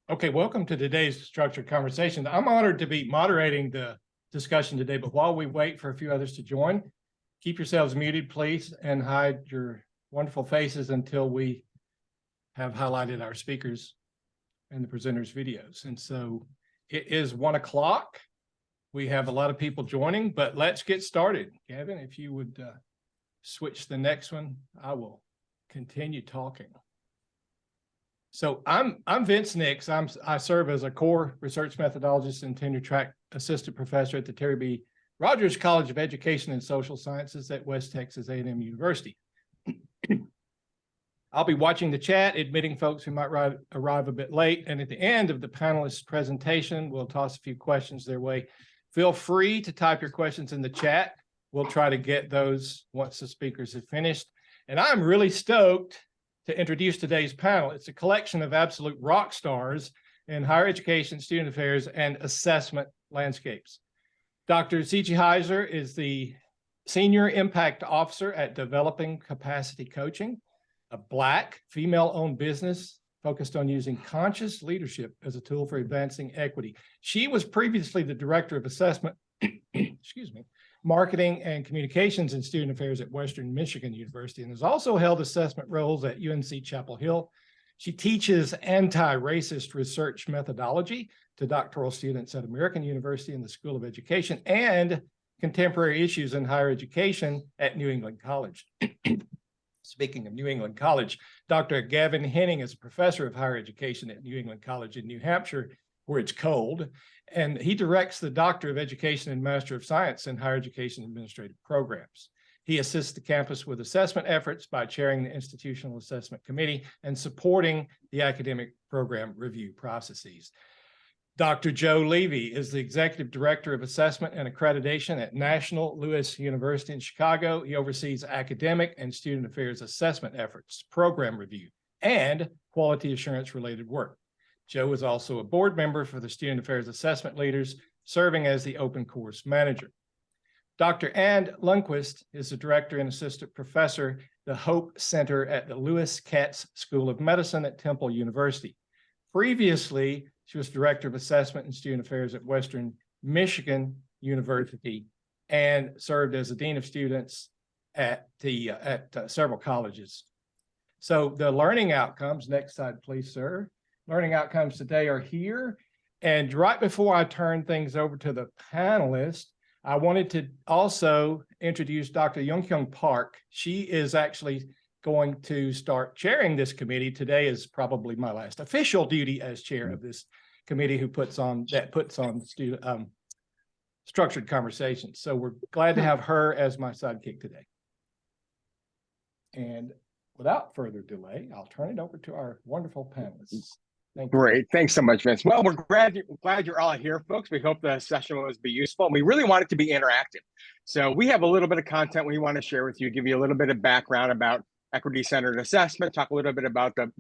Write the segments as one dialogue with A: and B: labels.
A: Okay, welcome to today's structured conversation. I'm honored to be moderating the discussion today, but while we wait for a few others to join, keep yourselves muted, please, and hide your wonderful faces until we have highlighted our speakers and the presenters' videos. And so it is 1 o'clock. We have a lot of people joining, but let's get started. Gavin, if you would switch the next one, I will continue talking. So I'm Vince Nix. I serve as a core research methodologist and tenure track assistant professor at the Terry B. Rogers College of Education and Social Sciences at West Texas A&M University. I'll be watching the chat, admitting folks who might arrive a bit late. And at the end of the panelists' presentation, we'll toss a few questions their way. Feel free to type your questions in the chat. We'll try to get those once the speakers have finished. And I'm really stoked to introduce today's panel. It's a collection of absolute rock stars in higher education, student affairs, and assessment landscapes. Dr. Ciji Heiser is the Senior Impact Officer at Developing Capacity Coaching, a Black, female-owned business focused on using conscious leadership as a tool for advancing equity. She was previously the Director of Assessment, excuse me, Marketing and Communications in Student Affairs at Western Michigan University, and has also held assessment roles at UNC Chapel Hill. She teaches anti-racist research methodology to doctoral students at American University in the School of Education and contemporary issues in higher education at New England College. Speaking of New England College, Dr. Gavin Henning is a professor of higher education at New England College in New Hampshire, where it's cold, and he directs the Doctor of Education and Master of Science in Higher Education Administrative Programs. He assists the campus with assessment efforts by chairing the Institutional Assessment Committee and supporting the academic program review processes. Dr. Joe Levy is the Executive Director of Assessment and Accreditation at National Louis University in Chicago. He oversees academic and student affairs assessment efforts, program review, and quality assurance related work. Joe is also a board member for the Student Affairs Assessment Leaders, serving as the open course manager. Dr. Ann Lundquist is the director and assistant professor, the Hope Center at the Lewis Katz School of Medicine at Temple University. Previously, she was director of assessment and student affairs at Western Michigan University and served as a dean of students at several colleges. So the learning outcomes, next slide, please, sir. Learning outcomes today are here. And right before I turn things over to the panelists, I wanted to also introduce Dr. Young-Kyung Park. She is actually going to start chairing this committee. Today is probably my last official duty as chair of this committee who puts on student structured conversations. So we're glad to have her as my sidekick today. And without further delay, I'll turn it over to our wonderful panelists. Thank you.
B: Great. Thanks so much, Vince. Well, we're glad you're all here, folks. We hope the session was useful. And we really want it to be interactive. So we have a little bit of content we want to share with you, give you a little bit of background about equity-centered assessment, talk a little bit about the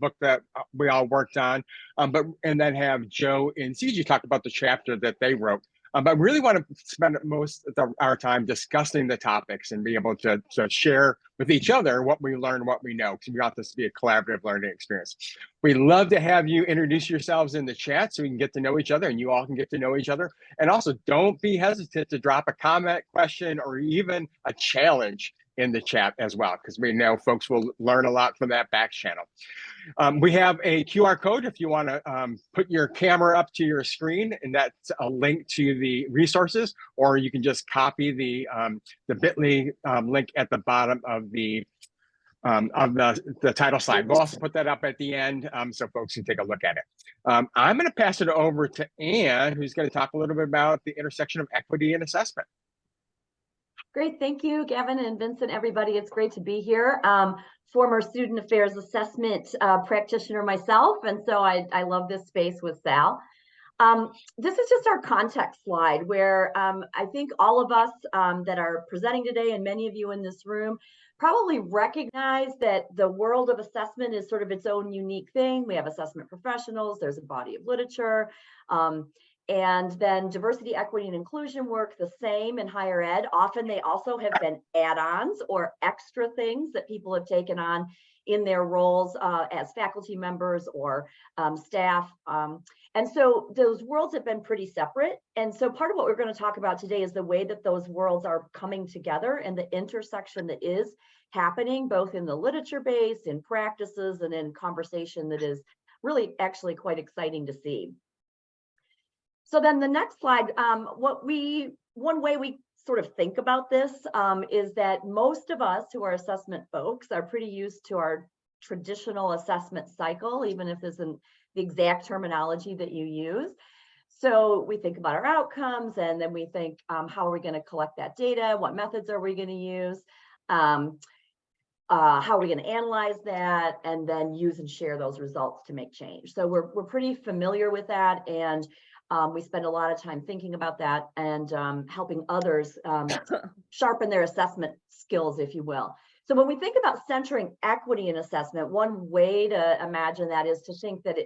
B: book that we all worked on, and then have Joe and Ciji talk about the chapter that they wrote. But really want to spend most of our time discussing the topics and be able to share with each other what we learn, what we know, because we want this to be a collaborative learning experience. We'd love to have you introduce yourselves in the chat so we can get to know each other and you all can get to know each other. And also don't be hesitant to drop a comment, question, or even a challenge in the chat as well, because we know folks will learn a lot from that back channel. We have a QR code if you want to put your camera up to your screen, and that's a link to the resources, or you can just copy the bit.ly link at the bottom of the title slide. We'll also put that up at the end so folks can take a look at it. I'm going to pass it over to Ann, who's going to talk a little bit about the intersection of equity and assessment.
C: Great, thank you, Gavin and Vincent, everybody. It's great to be here. Former student affairs assessment practitioner myself, and so I love this space with Sal. This is just our context slide where I think all of us that are presenting today and many of you in this room probably recognize that the world of assessment is sort of its own unique thing. We have assessment professionals, there's a body of literature. And then diversity, equity, and inclusion work the same in higher ed. Often they also have been add-ons or extra things that people have taken on in their roles as faculty members or staff. And so those worlds have been pretty separate. And so part of what we're going to talk about today is the way that those worlds are coming together and the intersection that is happening both in the literature base, in practices, and in conversation that is really actually quite exciting to see. So then the next slide, one way we sort of think about this is that most of us who are assessment folks are pretty used to our traditional assessment cycle, even if this isn't the exact terminology that you use. So we think about our outcomes, and then we think, how are we going to collect that data? What methods are we going to use? How are we going to analyze that, and then use and share those results to make change? So we're pretty familiar with that, and we spend a lot of time thinking about that and helping others sharpen their assessment skills, if you will. So when we think about centering equity in assessment, one way to imagine that is to think that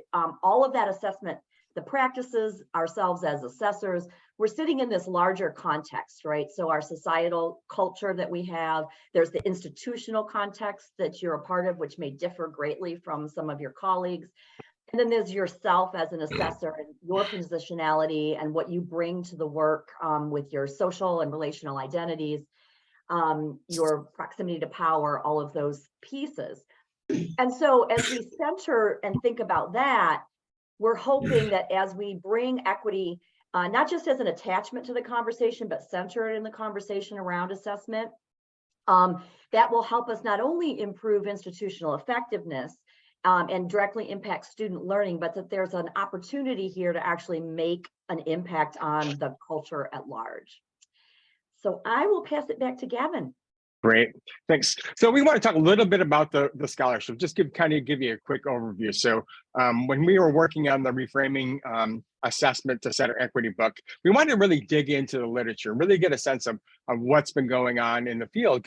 C: all of that assessment, the practices, ourselves as assessors, we're sitting in this larger context, right? So our societal culture that we have, there's the institutional context that you're a part of, which may differ greatly from some of your colleagues. And then there's yourself as an assessor and your positionality and what you bring to the work with your social and relational identities, your proximity to power, all of those pieces. And so as we center and think about that, we're hoping that as we bring equity, not just as an attachment to the conversation, but center it in the conversation around assessment, that will help us not only improve institutional effectiveness and directly impact student learning, but that there's an opportunity here to actually make an impact on the culture at large. So I will pass it back to Gavin.
B: Great, thanks. So we want to talk a little bit about the scholarship, just give you a quick overview. So when we were working on the Reframing assessment to center equity book, we wanted to really dig into the literature, really get a sense of what's been going on in the field,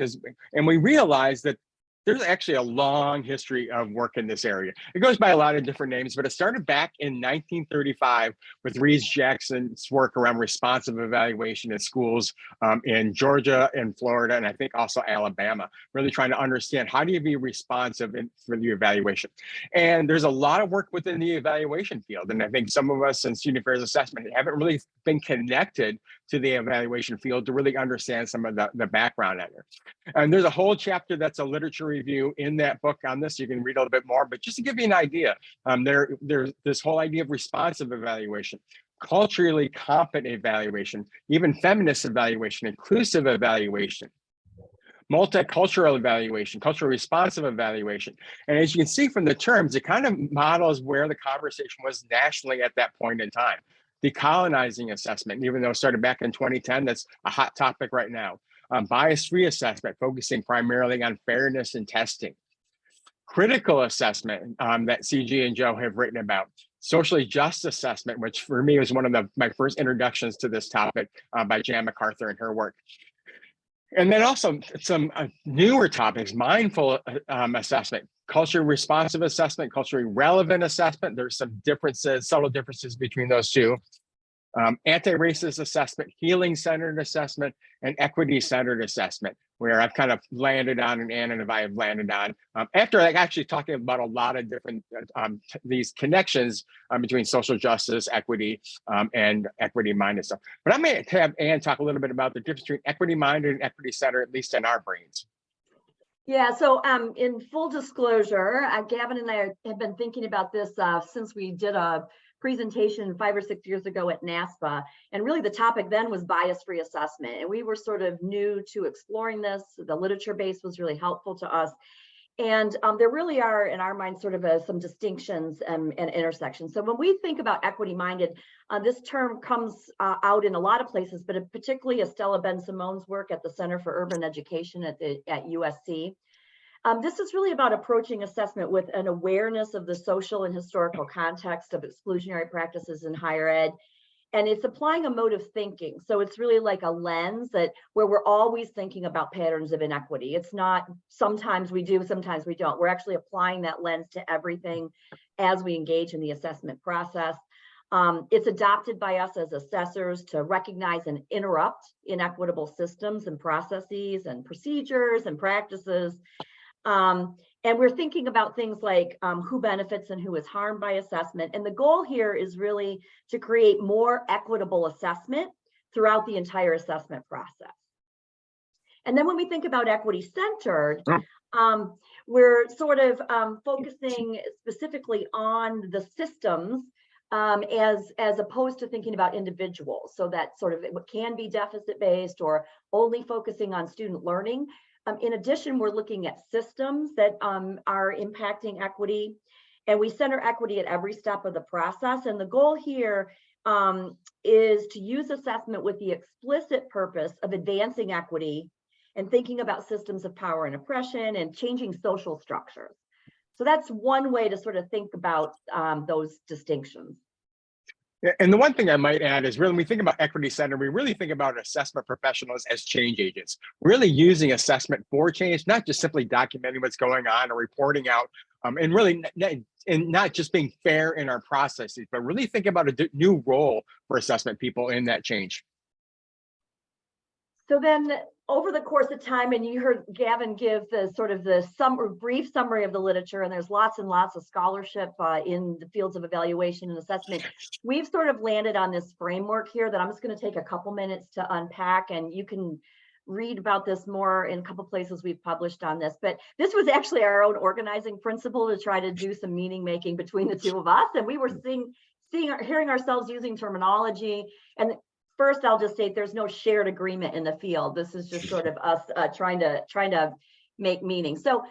B: and we realized that there's actually a long history of work in this area. It goes by a lot of different names, but it started back in 1935 with Rees-Jackson's work around responsive evaluation in schools in Georgia and Florida, and I think also Alabama, really trying to understand how do you be responsive for the evaluation. And there's a lot of work within the evaluation field. And I think some of us in student affairs assessment haven't really been connected to the evaluation field to really understand some of the background on it. And there's a whole chapter that's a literature review in that book on this. You can read a little bit more, but just to give you an idea, there's this whole idea of responsive evaluation, culturally competent evaluation, even feminist evaluation, inclusive evaluation, multicultural evaluation, culturally responsive evaluation. And as you can see from the terms, it kind of models where the conversation was nationally at that point in time. Decolonizing assessment, even though it started back in 2010, that's a hot topic right now. Bias-free assessment, focusing primarily on fairness and testing. Critical assessment that Ciji and Joe have written about. Socially just assessment, which for me was one of my first introductions to this topic by Jan MacArthur and her work. And then also some newer topics, mindful assessment, culturally responsive assessment, culturally relevant assessment. There's some differences, subtle differences between those two. Anti-racist assessment, healing-centered assessment, and equity-centered assessment, where I've kind of landed on, and Ann and I have landed on, after actually talking about a lot of different, these connections between social justice, equity, and equity-minded stuff. But I'm going to have Ann talk a little bit about the difference between equity-minded and equity-centered, at least in our brains.
C: Yeah, so in full disclosure, Gavin and I have been thinking about this since we did a presentation 5 or 6 years ago at NASPA, and really the topic then was bias-free assessment, and we were sort of new to exploring this. The literature base was really helpful to us, and there really are in our minds sort of some distinctions and intersections. So when we think about equity-minded, this term comes out in a lot of places, but particularly Estella Ben-Simone's work at the Center for Urban Education at USC. This is really about approaching assessment with an awareness of the social and historical context of exclusionary practices in higher ed. And it's applying a mode of thinking. So it's really like a lens where we're always thinking about patterns of inequity. It's not sometimes we do, sometimes we don't. We're actually applying that lens to everything as we engage in the assessment process. It's adopted by us as assessors to recognize and interrupt inequitable systems and processes and procedures and practices. And we're thinking about things like who benefits and who is harmed by assessment. And the goal here is really to create more equitable assessment throughout the entire assessment process. And then when we think about equity-centered, we're sort of focusing specifically on the systems as opposed to thinking about individuals. So that sort of it can be deficit-based or only focusing on student learning. In addition, we're looking at systems that are impacting equity, and we center equity at every step of the process. And the goal here is to use assessment with the explicit purpose of advancing equity and thinking about systems of power and oppression and changing social structures. So that's one way to sort of think about those distinctions.
B: And the one thing I might add is really, when we think about equity center, we really think about assessment professionals as change agents, really using assessment for change, not just simply documenting what's going on or reporting out, and really not just being fair in our processes, but really think about a new role for assessment people in that change.
C: So then over the course of time, and you heard Gavin give the sort of the brief summary of the literature, and there's lots and lots of scholarship in the fields of evaluation and assessment. We've sort of landed on this framework here that I'm just going to take a couple minutes to unpack, and you can read about this more in a couple places we've published on this. But this was actually our own organizing principle to try to do some meaning making between the two of us, and we were hearing ourselves using terminology. And first, I'll just say there's no shared agreement in the field. This is just sort of us trying to make meaning. So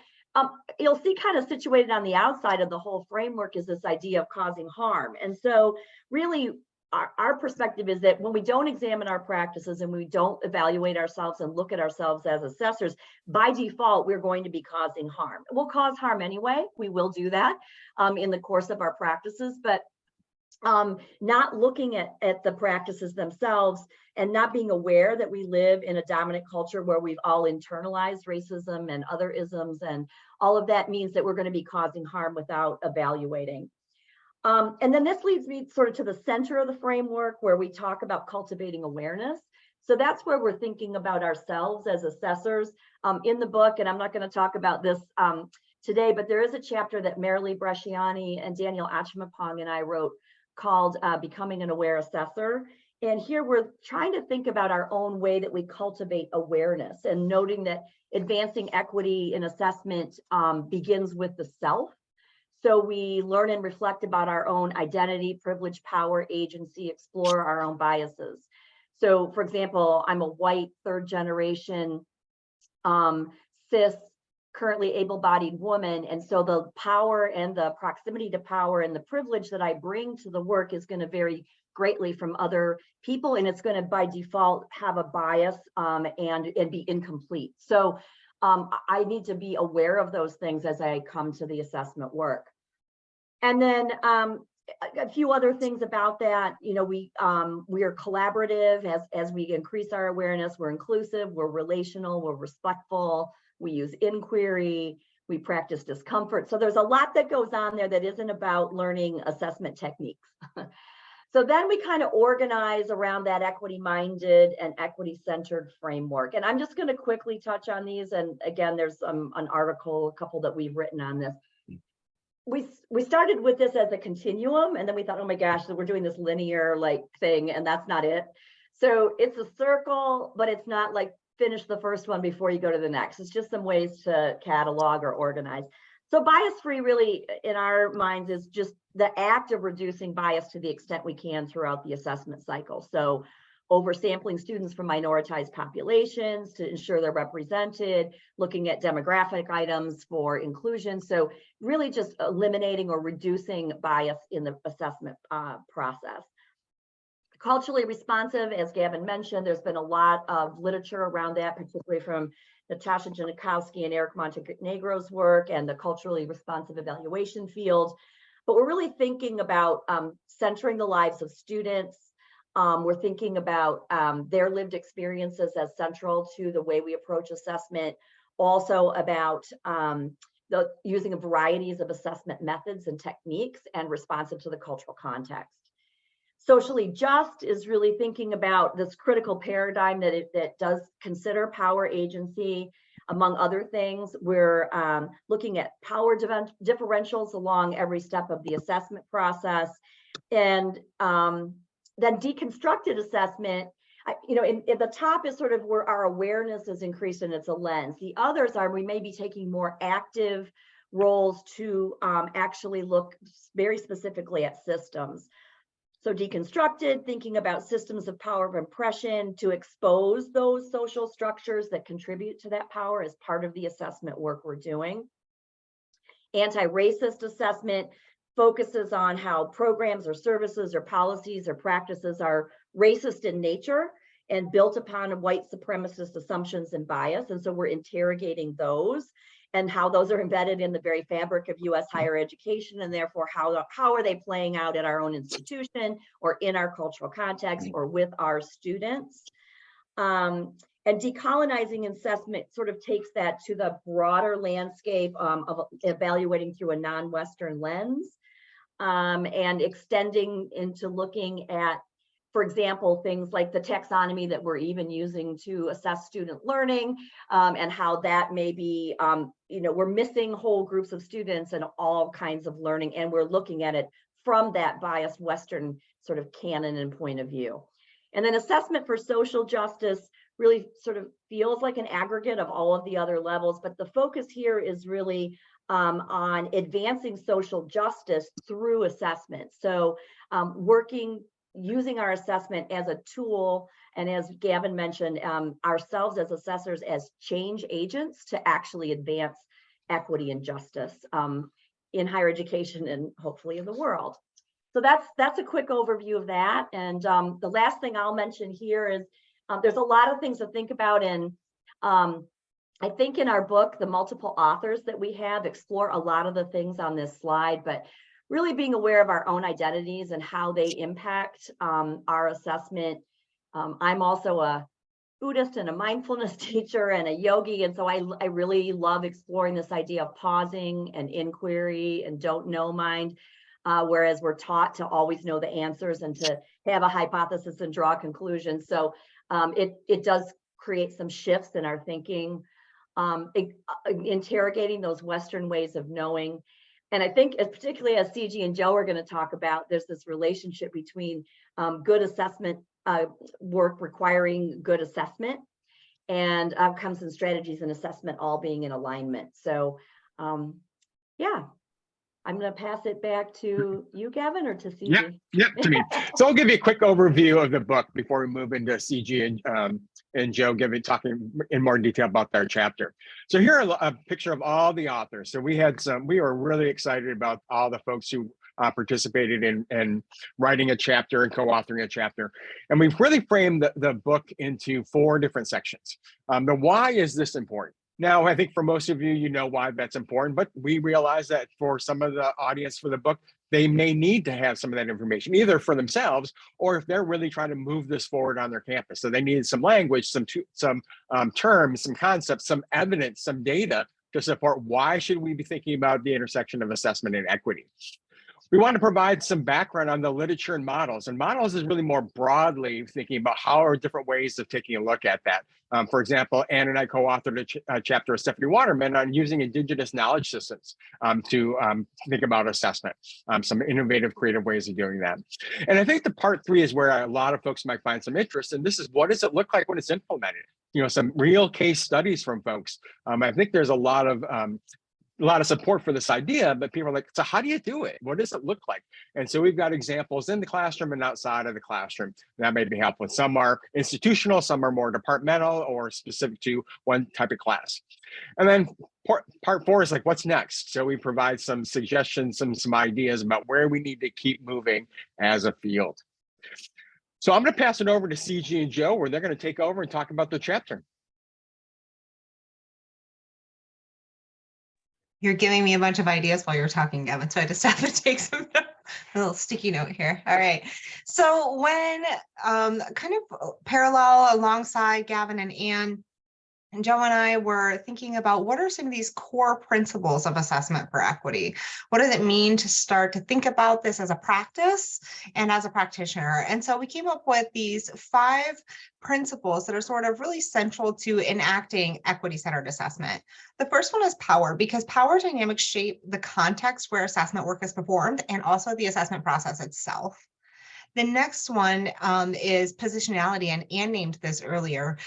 C: you'll see kind of situated on the outside of the whole framework is this idea of causing harm. And so really our perspective is that when we don't examine our practices and we don't evaluate ourselves and look at ourselves as assessors, by default, we're going to be causing harm. We'll cause harm anyway. We will do that in the course of our practices, but not looking at the practices themselves and not being aware that we live in a dominant culture where we've all internalized racism and other isms, and all of that means that we're going to be causing harm without evaluating. And then this leads me sort of to the center of the framework where we talk about cultivating awareness. So that's where we're thinking about ourselves as assessors in the book. And I'm not going to talk about this today, but there is a chapter that Marilee Bresciani and Daniel Achimapong and I wrote called Becoming an Aware Assessor. And here we're trying to think about our own way that we cultivate awareness and noting that advancing equity in assessment begins with the self. So we learn and reflect about our own identity, privilege, power, agency, explore our own biases. So for example, I'm a white third generation cis currently able-bodied woman. And so the power and the proximity to power and the privilege that I bring to the work is going to vary greatly from other people. And it's going to by default have a bias and be incomplete. So I need to be aware of those things as I come to the assessment work. And then a few other things about that, you know, we are collaborative as we increase our awareness. We're inclusive, we're relational, we're respectful. We use inquiry, we practice discomfort. So there's a lot that goes on there that isn't about learning assessment techniques. So then we kind of organize around that equity-minded and equity-centered framework. And I'm just going to quickly touch on these. And again, there's an article, a couple that we've written on this. We started with this as a continuum, and then we thought, oh my gosh, so we're doing this linear like thing, and that's not it. So it's a circle, but it's not like finish the first one before you go to the next. It's just some ways to catalog or organize. So bias-free really in our minds is just the act of reducing bias to the extent we can throughout the assessment cycle. So oversampling students from minoritized populations to ensure they're represented, looking at demographic items for inclusion. So really just eliminating or reducing bias in the assessment process. Culturally responsive, as Gavin mentioned, there's been a lot of literature around that, particularly from Natasha Janikowski and Eric Montenegro's work and the culturally responsive evaluation field. But we're really thinking about centering the lives of students. We're thinking about their lived experiences as central to the way we approach assessment. Also about using varieties of assessment methods and techniques and responsive to the cultural context. Socially just is really thinking about this critical paradigm that does consider power, agency, Among other things, we're looking at power differentials along every step of the assessment process. And then deconstructed assessment, in the top is sort of where our awareness is increased and it's a lens. The others are, we may be taking more active roles to actually look very specifically at systems. So deconstructed, thinking about systems of power of impression to expose those social structures that contribute to that power as part of the assessment work we're doing. Anti-racist assessment focuses on how programs or services or policies or practices are racist in nature and built upon white supremacist assumptions and bias. And so we're interrogating those and how those are embedded in the very fabric of US higher education, and therefore how are they playing out at our own institution or in our cultural context or with our students. And decolonizing assessment sort of takes that to the broader landscape of evaluating through a non-Western lens, and extending into looking at, for example, things like the taxonomy that we're even using to assess student learning, and how that may be, we're missing whole groups of students and all kinds of learning, and we're looking at it from that biased Western sort of canon and point of view. And then assessment for social justice really sort of feels like an aggregate of all of the other levels, but the focus here is really on advancing social justice through assessment. So using our assessment as a tool, and as Gavin mentioned, ourselves as assessors as change agents to actually advance equity and justice in higher education and hopefully in the world. So that's a quick overview of that. And the last thing I'll mention here is there's a lot of things to think about, and I think in our book, the multiple authors that we have explore a lot of the things on this slide, but really being aware of our own identities and how they impact our assessment. I'm also a Buddhist and a mindfulness teacher and a yogi, and so I really love exploring this idea of pausing and inquiry and don't know mind, whereas we're taught to always know the answers and to have a hypothesis and draw conclusions. So it does create some shifts in our thinking, interrogating those Western ways of knowing. And I think, particularly as Ciji and Joe are going to talk about, there's this relationship between good assessment work requiring good assessment and outcomes and strategies and assessment all being in alignment. So yeah, I'm going to pass it back to you, Gavin, or to Ciji?
B: Yeah, to me. So I'll give you a quick overview of the book before we move into Ciji and Joe talking in more detail about their chapter. So here are a picture of all the authors. So we were really excited about all the folks who participated in writing a chapter and co-authoring a chapter. And we've really framed the book into 4 different sections. The why is this important? Now, I think for most of you, you know why that's important, but we realize that for some of the audience for the book, they may need to have some of that information, either for themselves or if they're really trying to move this forward on their campus. So they need some language, some terms, some concepts, some evidence, some data to support why should we be thinking about the intersection of assessment and equity. We want to provide some background on the literature and models. And models is really more broadly thinking about how are different ways of taking a look at that. For example, Ann and I co-authored a chapter with Stephanie Waterman on using indigenous knowledge systems to think about assessment, some innovative, creative ways of doing that. And I think the part 3 is where a lot of folks might find some interest. And this is, what does it look like when it's implemented? Some real case studies from folks. I think there's a lot of support for this idea, but people are like, so how do you do it? What does it look like? And so we've got examples in the classroom and outside of the classroom that may be helpful. Some are institutional, some are more departmental or specific to one type of class. And then part 4 is like, what's next? So we provide some suggestions, some ideas about where we need to keep moving as a field. So I'm going to pass it over to Ciji and Joe, where they're going to take over and talk about the chapter.
D: You're giving me a bunch of ideas while you're talking, Gavin, so I just have to take a little sticky note here. All right. So when kind of parallel alongside Gavin and Ann, And Joe and I were thinking about what are some of these core principles of assessment for equity? What does it mean to start to think about this as a practice and as a practitioner? And so we came up with these 5 principles that are sort of really central to enacting equity-centered assessment. The first one is power, because power dynamics shape the context where assessment work is performed and also the assessment process itself. The next one is positionality, and Anne named this earlier.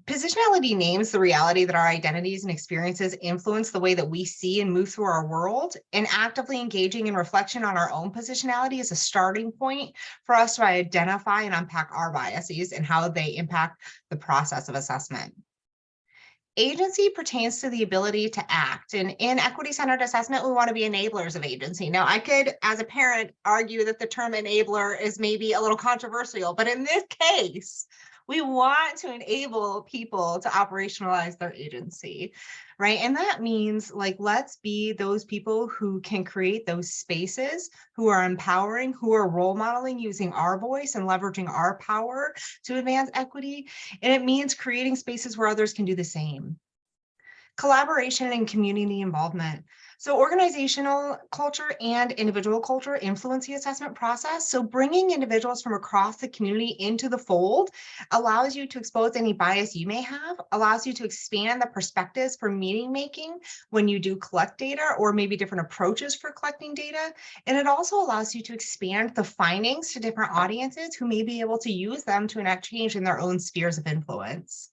D: Positionality names the reality that our identities and experiences influence the way that we see and move through our world, and actively engaging in reflection on our own positionality is a starting point for us to identify and unpack our biases and how they impact the process of assessment. Agency pertains to the ability to act, and in equity-centered assessment, we want to be enablers of agency. Now, I could, as a parent, argue that the term enabler is maybe a little controversial, but in this case, we want to enable people to operationalize their agency, right? And that means, like, let's be those people who can create those spaces, who are empowering, who are role modeling, using our voice and leveraging our power to advance equity. And it means creating spaces where others can do the same. Collaboration and community involvement. So organizational culture and individual culture influence the assessment process. So bringing individuals from across the community into the fold allows you to expose any bias you may have, allows you to expand the perspectives for meaning making when you do collect data, or maybe different approaches for collecting data. And it also allows you to expand the findings to different audiences who may be able to use them to enact change in their own spheres of influence.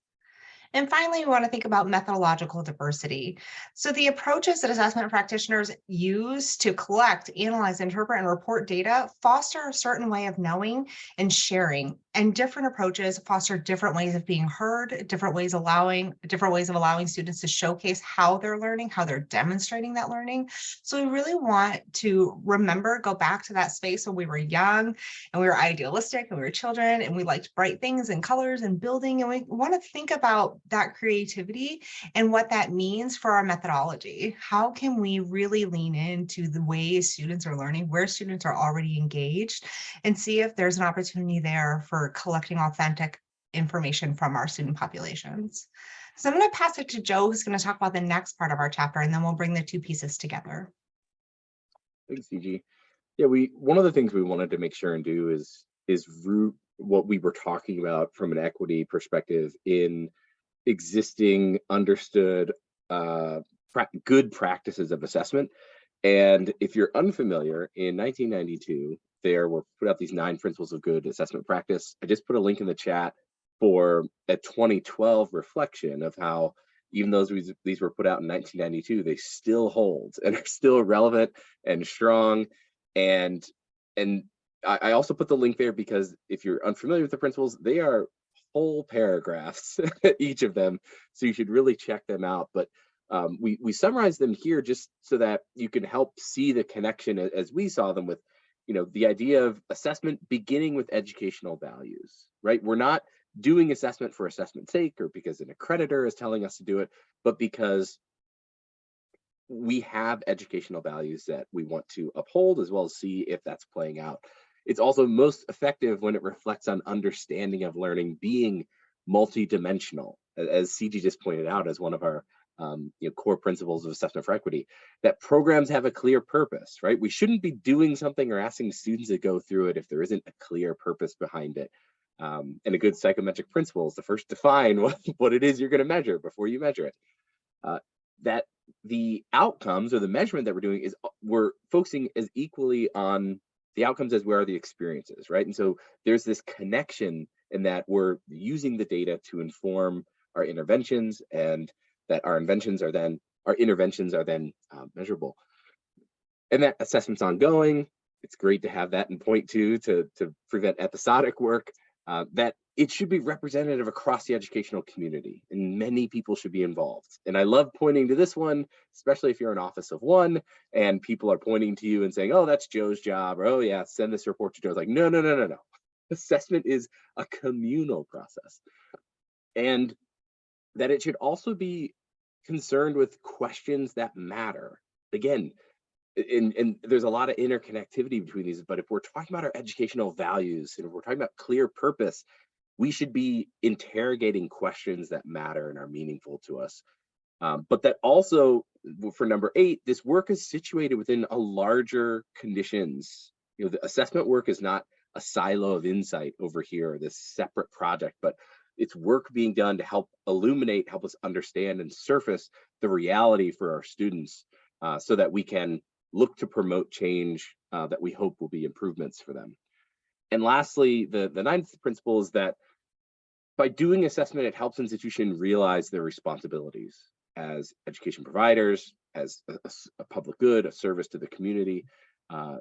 D: And finally, we want to think about methodological diversity. So the approaches that assessment practitioners use to collect, analyze, interpret, and report data foster a certain way of knowing and sharing. And different approaches foster different ways of being heard, different ways of allowing students to showcase how they're learning, how they're demonstrating that learning. So we really want to remember, go back to that space when we were young and we were idealistic and we were children and we liked bright things and colors and building. And we want to think about that creativity and what that means for our methodology. How can we really lean into the ways students are learning, where students are already engaged, and see if there's an opportunity there for collecting authentic information from our student populations. So I'm going to pass it to Joe, who's going to talk about the next part of our chapter, and then we'll bring the 2 pieces together.
E: Thanks, Ciji. Yeah, one of the things we wanted to make sure and do is root what we were talking about from an equity perspective in existing, understood, good practices of assessment. And if you're unfamiliar, in 1992, there were put out these 9 principles of good assessment practice. I just put a link in the chat for a 2012 reflection of how, even though these were put out in 1992, they still hold and are still relevant and strong. And I also put the link there because if you're unfamiliar with the principles, they are whole paragraphs, each of them. So you should really check them out. But we summarize them here just so that you can help see the connection as we saw them with, the idea of assessment beginning with educational values, right? We're not doing assessment for assessment's sake or because an accreditor is telling us to do it, but because we have educational values that we want to uphold, as well as see if that's playing out. It's also most effective when it reflects on understanding of learning being multidimensional, as Ciji just pointed out as one of our core principles of assessment for equity, that programs have a clear purpose, right? We shouldn't be doing something or asking students to go through it if there isn't a clear purpose behind it. And a good psychometric principle is to first define what it is you're going to measure before you measure it. That the outcomes or the measurement that we're doing is we're focusing as equally on the outcomes as we are the experiences, right? And so there's this connection in that we're using the data to inform our interventions, and that our interventions are then measurable. And that assessment's ongoing. It's great to have that in point 2 to prevent episodic work. That it should be representative across the educational community, and many people should be involved. And I love pointing to this one, especially if you're an office of one and people are pointing to you and saying, oh, that's Joe's job, or oh yeah, send this report to Joe. It's like, no. Assessment is a communal process. And that it should also be concerned with questions that matter. Again, and there's a lot of interconnectivity between these, but if we're talking about our educational values and if we're talking about clear purpose, we should be interrogating questions that matter and are meaningful to us. But that also, for number 8, this work is situated within a larger conditions. The assessment work is not a silo of insight over here, this separate project, but it's work being done to help illuminate, help us understand and surface the reality for our students, so that we can look to promote change that we hope will be improvements for them. And lastly, the 9th principle is that by doing assessment, it helps institutions realize their responsibilities as education providers, as a public good, a service to the community.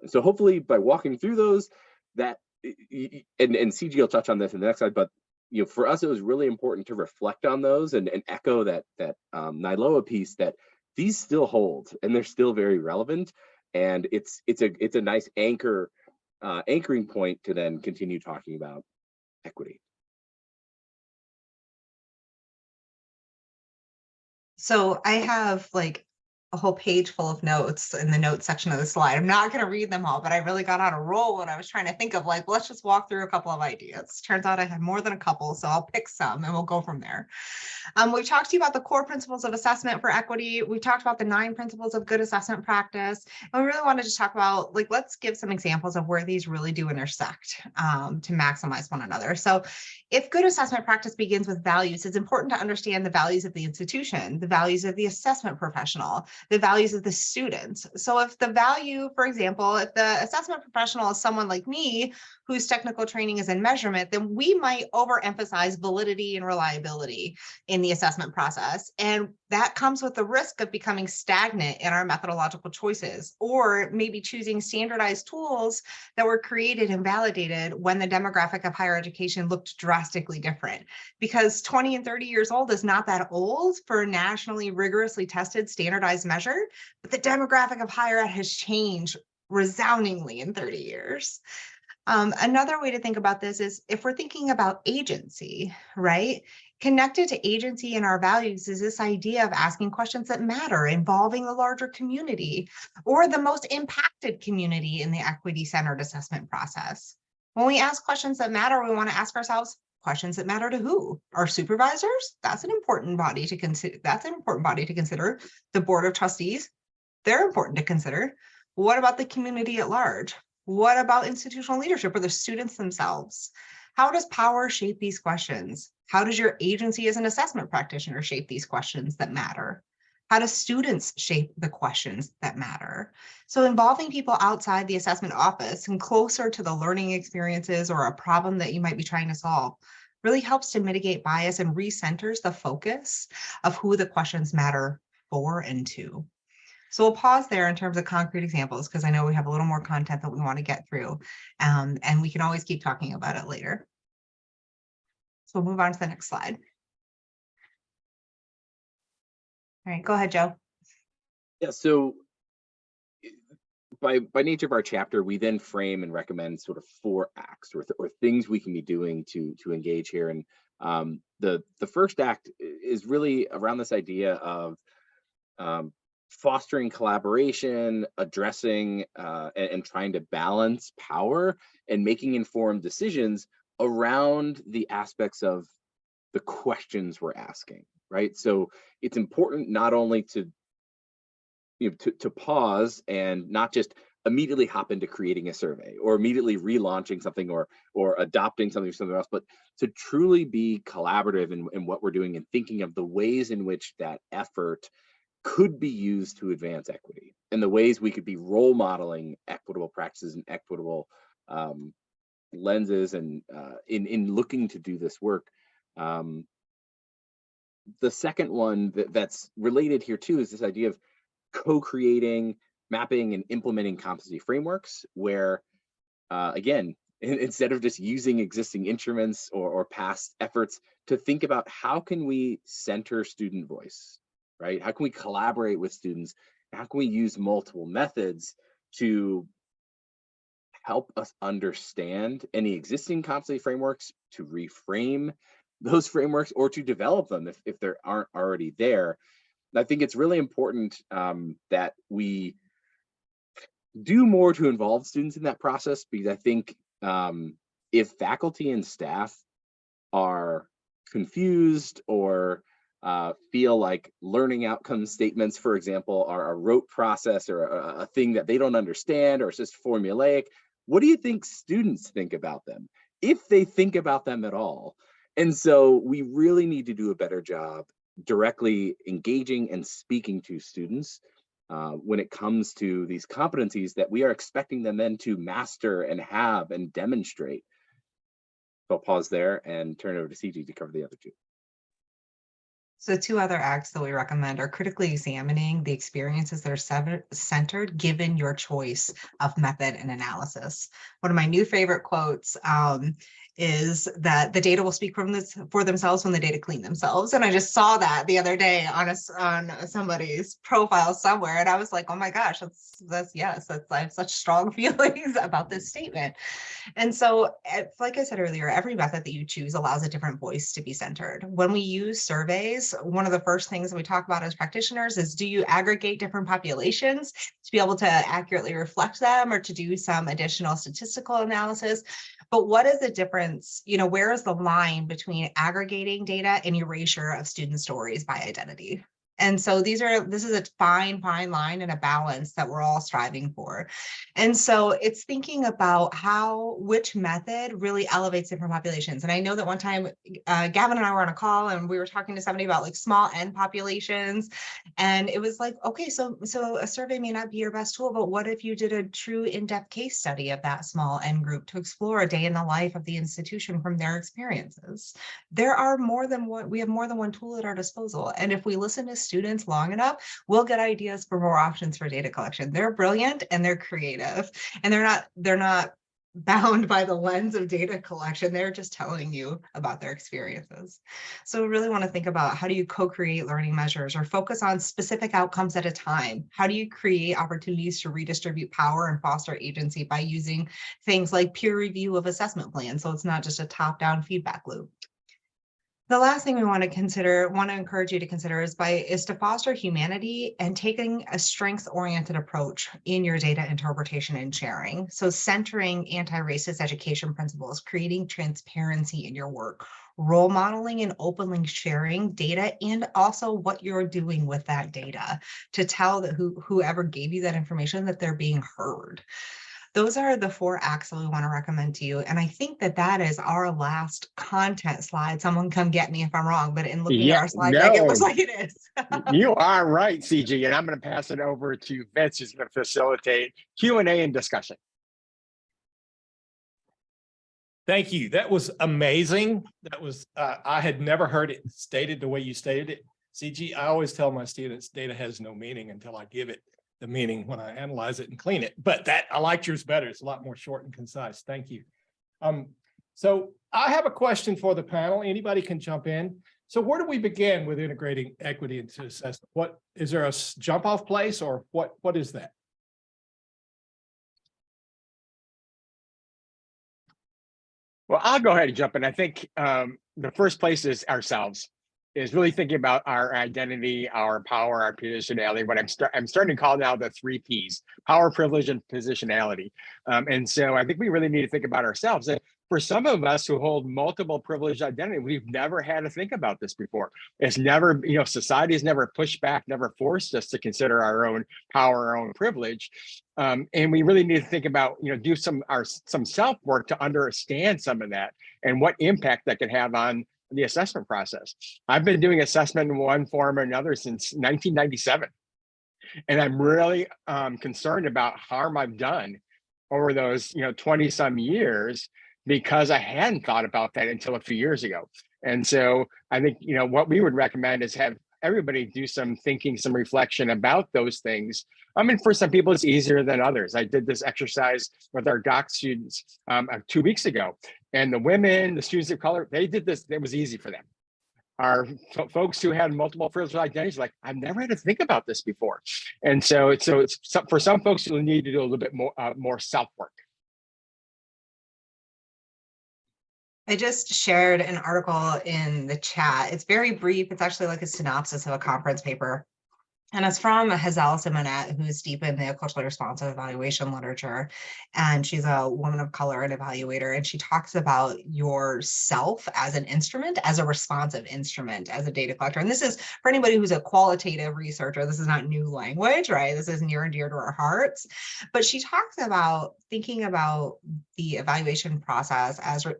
E: So hopefully by walking through those, that, and Ciji will touch on this in the next slide, but for us, it was really important to reflect on those and echo that Niloa piece, that these still hold and they're still very relevant. And it's a nice anchoring point to then continue talking about equity.
D: So I have like a whole page full of notes in the notes section of the slide. I'm not going to read them all, but I really got on a roll when I was trying to think of like, let's just walk through a couple of ideas. Turns out I had more than a couple, so I'll pick some and we'll go from there. We've talked to you about the core principles of assessment for equity. We've talked about the 9 principles of good assessment practice. And we really want to just talk about, like, let's give some examples of where these really do intersect to maximize one another. So if good assessment practice begins with values, it's important to understand the values of the institution, the values of the assessment professional, the values of the students. So if the value, for example, if the assessment professional is someone like me, whose technical training is in measurement, then we might overemphasize validity and reliability in the assessment process. And that comes with the risk of becoming stagnant in our methodological choices, or maybe choosing standardized tools that were created and validated when the demographic of higher education looked drastically different. Because 20 and 30 years old is not that old for a nationally rigorously tested standardized measure, but the demographic of higher ed has changed resoundingly in 30 years. Another way to think about this is if we're thinking about agency, right? Connected to agency and our values is this idea of asking questions that matter, involving the larger community or the most impacted community in the equity-centered assessment process. When we ask questions that matter, we want to ask ourselves questions that matter to who? Our supervisors? That's an important body to consider. The board of trustees, they're important to consider. What about the community at large? What about institutional leadership or the students themselves? How does power shape these questions? How does your agency as an assessment practitioner shape these questions that matter? How do students shape the questions that matter? So involving people outside the assessment office and closer to the learning experiences or a problem that you might be trying to solve really helps to mitigate bias and recenters the focus of who the questions matter for and to. So we'll pause there in terms of concrete examples, because I know we have a little more content that we want to get through, and we can always keep talking about it later. So we'll move on to the next slide. All right, go ahead, Joe.
E: Yeah, so by nature of our chapter, we then frame and recommend sort of 4 acts or things we can be doing to engage here. And the first act is really around this idea of fostering collaboration, addressing and trying to balance power and making informed decisions around the aspects of the questions we're asking, right? So it's important not only to pause and not just immediately hop into creating a survey or immediately relaunching something or adopting something or something else, but to truly be collaborative in what we're doing and thinking of the ways in which that effort could be used to advance equity and the ways we could be role modeling equitable practices and equitable lenses and in looking to do this work. The second one that's related here too is this idea of co-creating, mapping, and implementing competency frameworks where, again, instead of just using existing instruments or past efforts, to think about how can we center student voice, right? How can we collaborate with students? How can we use multiple methods to help us understand any existing competency frameworks, to reframe those frameworks, or to develop them if they aren't already there? And I think it's really important that we do more to involve students in that process, because I think if faculty and staff are confused or feel like learning outcome statements, for example, are a rote process or a thing that they don't understand, or it's just formulaic. What do you think students think about them, if they think about them at all? And so we really need to do a better job directly engaging and speaking to students when it comes to these competencies that we are expecting them then to master and have and demonstrate. So I'll pause there and turn it over to Ciji to cover the other two.
D: So 2 other acts that we recommend are critically examining the experiences that are centered given your choice of method and analysis. One of my new favorite quotes is that the data will speak for themselves when the data clean themselves. And I just saw that the other day on somebody's profile somewhere, and I was like, oh my gosh, I have such strong feelings about this statement. And so, like I said earlier, every method that you choose allows a different voice to be centered. When we use surveys, one of the first things that we talk about as practitioners is, do you aggregate different populations to be able to accurately reflect them, or to do some additional statistical analysis? But what is the difference? Where is the line between aggregating data and erasure of student stories by identity? And so this is a fine line and a balance that we're all striving for. And so it's thinking about which method really elevates different populations. And I know that one time Gavin and I were on a call and we were talking to somebody about like small N populations. And it was like, okay, so a survey may not be your best tool, but what if you did a true in-depth case study of that small N group to explore a day in the life of the institution from their experiences? We have more than one tool at our disposal. And if we listen to students long enough, we'll get ideas for more options for data collection. They're brilliant and they're creative, and they're not bound by the lens of data collection. They're just telling you about their experiences. So we really want to think about, how do you co-create learning measures or focus on specific outcomes at a time? How do you create opportunities to redistribute power and foster agency by using things like peer review of assessment plans, so it's not just a top-down feedback loop? The last thing we want to encourage you to consider is to foster humanity and taking a strengths-oriented approach in your data interpretation and sharing. So centering anti-racist education principles, creating transparency in your work, role modeling and openly sharing data, and also what you're doing with that data to tell that whoever gave you that information that they're being heard. Those are the 4 acts that we want to recommend to you. And I think that is our last content slide. Someone come get me if I'm wrong, but in looking at our slide deck, it looks like it is.
B: You are right, Ciji, and I'm going to pass it over to Vince, who's going to facilitate Q&A and discussion.
A: Thank you. That was amazing. That was, I had never heard it stated the way you stated it. Ciji, I always tell my students data has no meaning until I give it the meaning when I analyze it and clean it. But I liked yours better. It's a lot more short and concise. Thank you. So I have a question for the panel. Anybody can jump in. So where do we begin with integrating equity into assessment? What is there a jump off place, or what is that?
B: Well, I'll go ahead and jump in. I think the first place is ourselves, is really thinking about our identity, our power, our positionality. What I'm starting to call now the 3 Ps: power, privilege, and positionality. And so I think we really need to think about ourselves. And for some of us who hold multiple privileged identity, we've never had to think about this before. It's never, society has never pushed back, never forced us to consider our own power, our own privilege. And we really need to think about, do some self-work to understand some of that and what impact that can have on the assessment process. I've been doing assessment in one form or another since 1997. And I'm really concerned about harm I've done over those, 20 some years, because I hadn't thought about that until a few years ago. And so I think, what we would recommend is have everybody do some thinking, some reflection about those things. I mean, for some people, it's easier than others. I did this exercise with our doc students 2 weeks ago, and the students of color, they did this. It was easy for them. Our folks who had multiple privileged identities, like, I've never had to think about this before. And so it's for some folks who need to do a little bit more self-work.
D: I just shared an article in the chat. It's very brief. It's actually like a synopsis of a conference paper. And it's from Hazel Simonet, who's deep in the culturally responsive evaluation literature. And she's a woman of color and evaluator. And she talks about yourself as an instrument, as a responsive instrument, as a data collector. And this is for anybody who's a qualitative researcher. This is not new language, right? This is near and dear to our hearts. But she talks about thinking about the evaluation process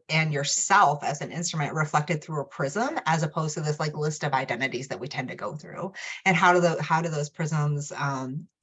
D: and yourself as an instrument reflected through a prism, as opposed to this like list of identities that we tend to go through. And how do those prisms,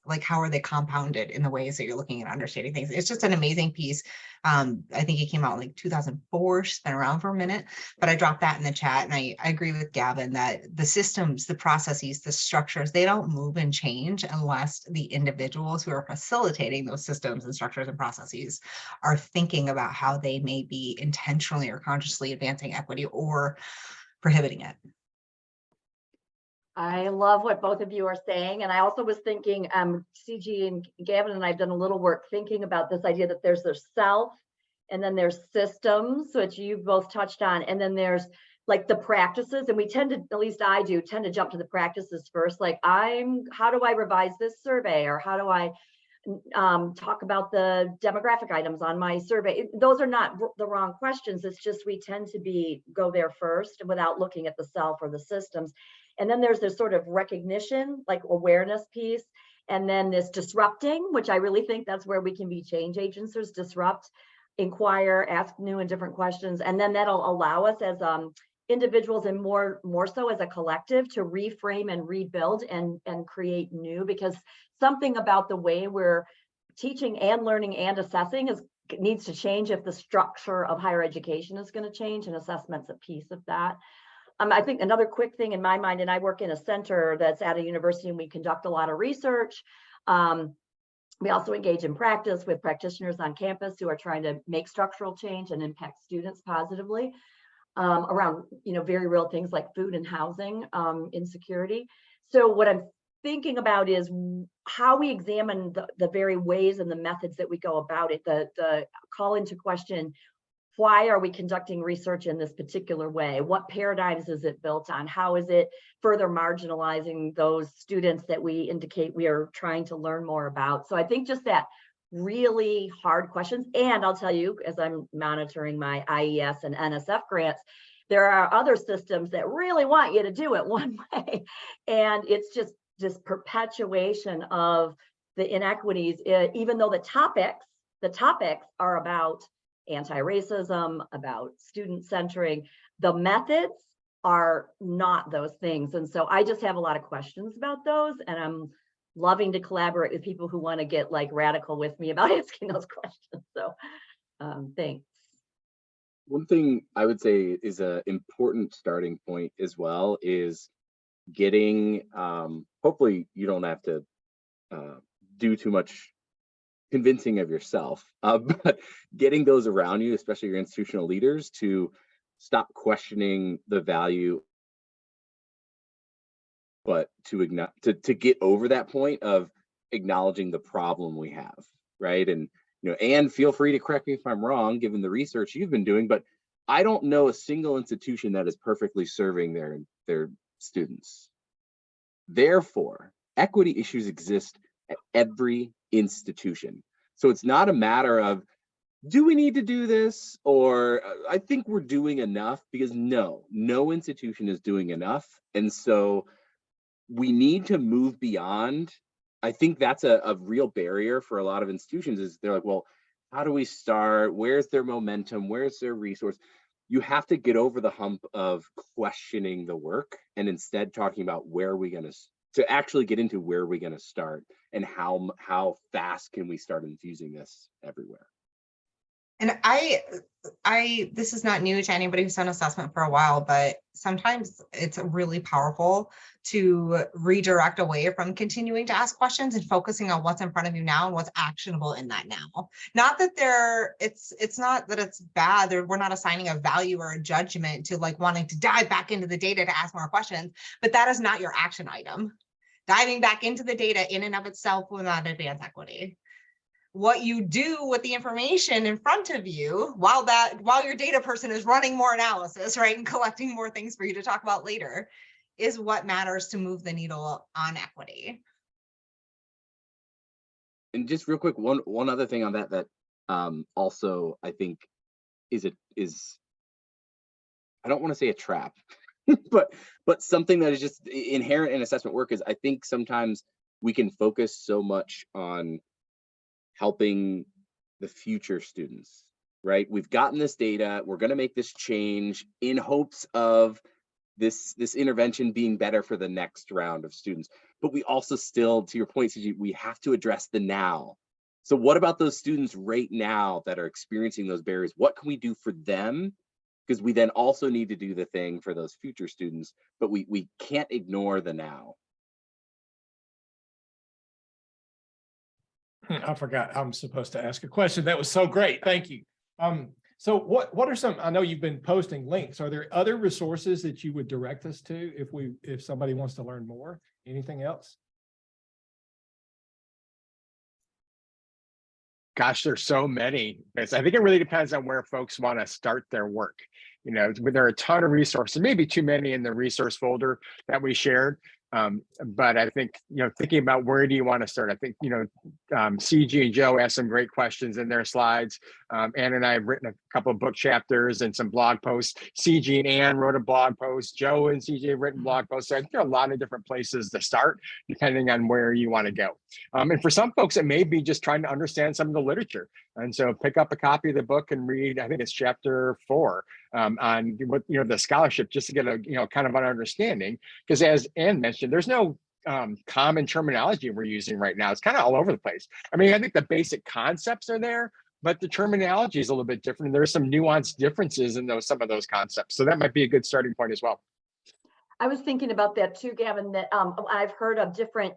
D: like how are they compounded in the ways that you're looking at understanding things? It's just an amazing piece. I think it came out in like 2004. She's been around for a minute, but I dropped that in the chat. And I agree with Gavin that the systems, the processes, the structures, they don't move and change unless the individuals who are facilitating those systems and structures and processes are thinking about how they may be intentionally or consciously advancing equity or prohibiting it.
C: I love what both of you are saying. And I also was thinking, Ciji and Gavin and I have done a little work thinking about this idea that there's self, and then there's systems, which you both touched on, and then there's like the practices. And we tend to, at least I do, tend to jump to the practices first. Like how do I revise this survey? Or how do I talk about the demographic items on my survey? Those are not the wrong questions. It's just we tend to go there first without looking at the self or the systems. And then there's this sort of recognition, like awareness piece, and then this disrupting, which I really think that's where we can be change agents. There's disrupt, inquire, ask new and different questions, and then that'll allow us as individuals and more so as a collective to reframe and rebuild and create new, because something about the way we're teaching and learning and assessing needs to change if the structure of higher education is going to change, and assessment's a piece of that. I think another quick thing in my mind, and I work in a center that's at a university and we conduct a lot of research. We also engage in practice with practitioners on campus who are trying to make structural change and impact students positively around, very real things like food and housing insecurity. So what I'm thinking about is how we examine the very ways and the methods that we go about it, the call into question, why are we conducting research in this particular way? What paradigms is it built on? How is it further marginalizing those students that we indicate we are trying to learn more about? So I think just that really hard questions. And I'll tell you, as I'm monitoring my IES and NSF grants, there are other systems that really want you to do it one way. And it's just this perpetuation of the inequities, even though the topics are about anti-racism, about student centering, the methods are not those things. And so I just have a lot of questions about those, and I'm loving to collaborate with people who want to get like radical with me about asking those questions. So thanks.
E: One thing I would say is an important starting point as well is getting, hopefully you don't have to do too much convincing of yourself, but getting those around you, especially your institutional leaders, to stop questioning the value, but to get over that point of acknowledging the problem we have, right? And and feel free to correct me if I'm wrong, given the research you've been doing, but I don't know a single institution that is perfectly serving their students. Therefore, equity issues exist at every institution. So it's not a matter of, do we need to do this? Or I think we're doing enough, because no institution is doing enough. And so we need to move beyond. I think that's a real barrier for a lot of institutions, is they're like, well, how do we start? Where's their momentum? Where's their resource? You have to get over the hump of questioning the work and instead talking about where are we going to actually get into where are we going to start, and how fast can we start infusing this everywhere.
D: And this is not new to anybody who's done assessment for a while, but sometimes it's really powerful to redirect away from continuing to ask questions and focusing on what's in front of you now and what's actionable in that now. Not that it's not that it's bad. We're not assigning a value or a judgment to like wanting to dive back into the data to ask more questions, but that is not your action item. Diving back into the data in and of itself will not advance equity. What you do with the information in front of you while your data person is running more analysis, right, and collecting more things for you to talk about later, is what matters to move the needle on equity.
E: And just real quick, one other thing on that also I think is I don't want to say a trap, but something that is just inherent in assessment work is I think sometimes we can focus so much on helping the future students, right? We've gotten this data, we're going to make this change in hopes of this intervention being better for the next round of students. But we also still, to your point, Ciji, we have to address the now. So what about those students right now that are experiencing those barriers? What can we do for them? Because we then also need to do the thing for those future students, but we can't ignore the now.
A: I forgot I'm supposed to ask a question. That was so great. Thank you. So what are some, I know you've been posting links. Are there other resources that you would direct us to if somebody wants to learn more? Anything else?
B: Gosh, there's so many. I think it really depends on where folks want to start their work. You know, there are a ton of resources, maybe too many in the resource folder that we shared. But I think, you know, thinking about where do you want to start? I think, you know, Ciji and Joe asked some great questions in their slides. Ann and I have written a couple of book chapters and some blog posts. Ciji and Ann wrote a blog post. Joe and Ciji have written blog posts. So I think there are a lot of different places to start, depending on where you want to go. And for some folks, it may be just trying to understand some of the literature. And so pick up a copy of the book and read, I think it's chapter 4 on what, you know, the scholarship, just to get a, you know, kind of an understanding. Because as Ann mentioned, there's no common terminology we're using right now. It's kind of all over the place. I mean, I think the basic concepts are there, but the terminology is a little bit different. There's some nuanced differences in some of those concepts. So that might be a good starting point as well.
C: I was thinking about that too, Gavin, that I've heard of different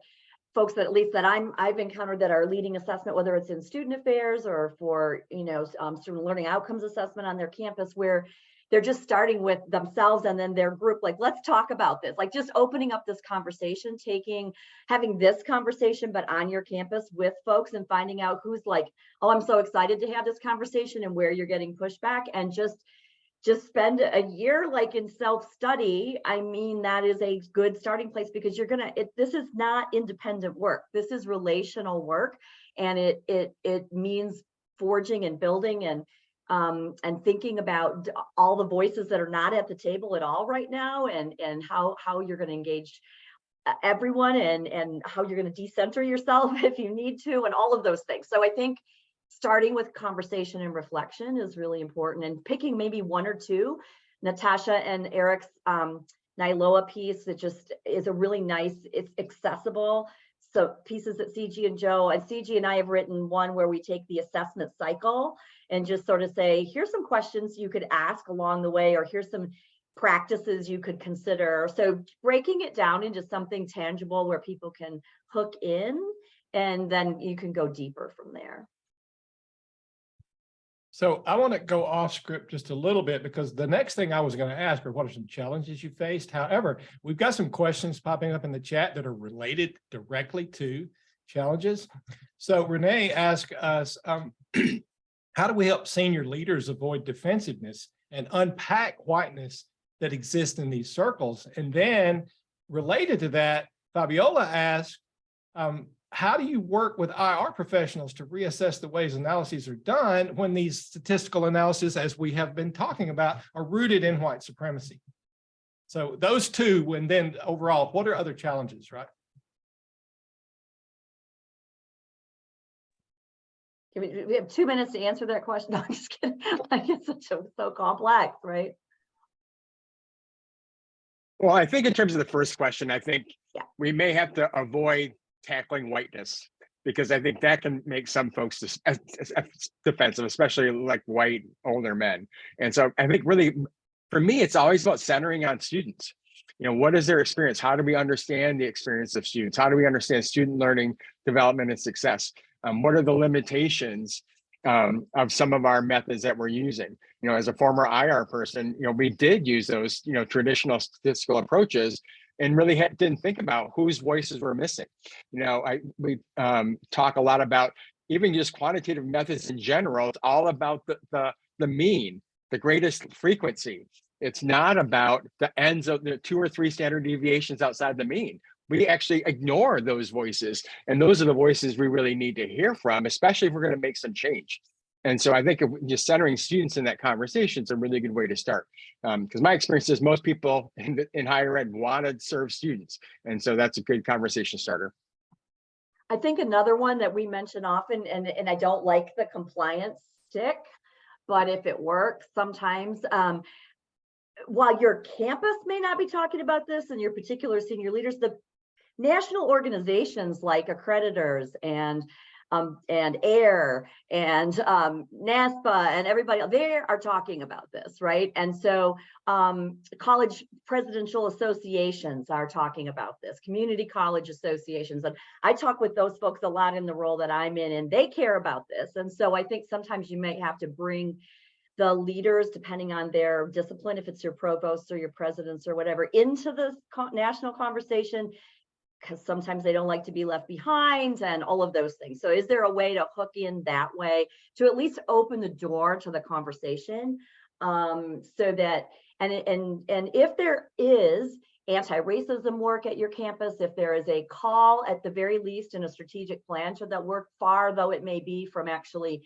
C: folks that at least that I've encountered that are leading assessment, whether it's in student affairs or for, you know, student learning outcomes assessment on their campus, where they're just starting with themselves and then their group, like, let's talk about this, like just opening up this conversation, having this conversation, but on your campus with folks and finding out who's like, oh, I'm so excited to have this conversation, and where you're getting pushback, and just spend a year like in self-study. I mean, that is a good starting place, because this is not independent work. This is relational work, and it means forging and building and thinking about all the voices that are not at the table at all right now, and how you're going to engage everyone, and how you're going to decenter yourself if you need to, and all of those things. So I think starting with conversation and reflection is really important, and picking maybe one or two. Natasha and Eric's Niloa piece, that just is a really nice, it's accessible. So pieces that Ciji and Joe, and Ciji and I have written one where we take the assessment cycle and just sort of say, here's some questions you could ask along the way, or here's some practices you could consider. So breaking it down into something tangible where people can hook in, and then you can go deeper from there.
A: So I want to go off script just a little bit, because the next thing I was going to ask are, what are some challenges you faced? However, we've got some questions popping up in the chat that are related directly to challenges. So Renee asked us, how do we help senior leaders avoid defensiveness and unpack whiteness that exists in these circles? And then related to that, Fabiola asked, how do you work with IR professionals to reassess the ways analyses are done when these statistical analyses, as we have been talking about, are rooted in white supremacy? So those two, and then overall, what are other challenges, right?
C: We have 2 minutes to answer that question. No, I'm just kidding. Like, it's so complex, right?
B: Well, I think in terms of the first question, I think we may have to avoid tackling whiteness, because I think that can make some folks defensive, especially like white older men. And so I think really, for me, it's always about centering on students. You know, what is their experience? How do we understand the experience of students? How do we understand student learning, development, and success? What are the limitations of some of our methods that we're using? You know, as a former IR person, you know, we did use those, you know, traditional statistical approaches, and really didn't think about whose voices were missing. You know, we talk a lot about even just quantitative methods in general. It's all about the mean, the greatest frequency. It's not about the ends of the 2 or 3 standard deviations outside the mean. We actually ignore those voices. And those are the voices we really need to hear from, especially if we're going to make some change. And so I think just centering students in that conversation is a really good way to start. Because my experience is most people in higher ed want to serve students. And so that's a good conversation starter.
C: I think another one that we mention often, and I don't like the compliance stick, but if it works, sometimes while your campus may not be talking about this and your particular senior leaders, the national organizations like accreditors and AIR and NASPA and everybody, they are talking about this, right? And so college presidential associations are talking about this, community college associations. And I talk with those folks a lot in the role that I'm in, and they care about this. And so I think sometimes you may have to bring the leaders, depending on their discipline, if it's your provosts or your presidents or whatever, into the national conversation, because sometimes they don't like to be left behind and all of those things. So is there a way to hook in that way to at least open the door to the conversation, so that, and if there is anti-racism work at your campus, if there is a call at the very least in a strategic plan to that work, far though it may be from actually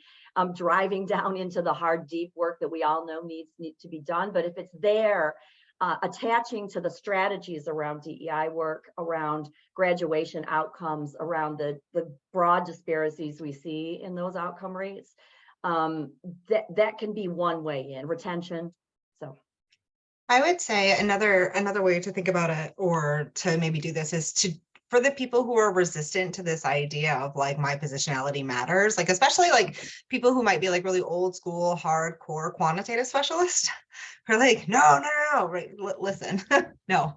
C: driving down into the hard, deep work that we all know needs to be done, but if it's there, attaching to the strategies around DEI work, around graduation outcomes, around the broad disparities we see in those outcome rates, that can be one way in retention. So
D: I would say another way to think about it, or to maybe do this, is for the people who are resistant to this idea of like my positionality matters, like especially like people who might be like really old school, hardcore quantitative specialists, who are like, no, right, listen, no.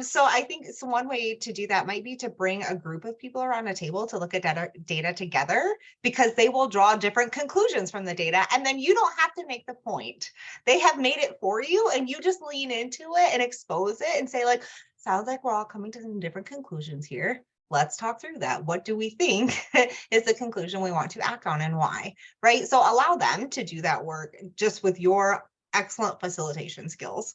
D: So I think one way to do that might be to bring a group of people around a table to look at data together, because they will draw different conclusions from the data, and then you don't have to make the point. They have made it for you, and you just lean into it and expose it and say like, sounds like we're all coming to some different conclusions here. Let's talk through that. What do we think is the conclusion we want to act on, and why, right? So allow them to do that work just with your excellent facilitation skills.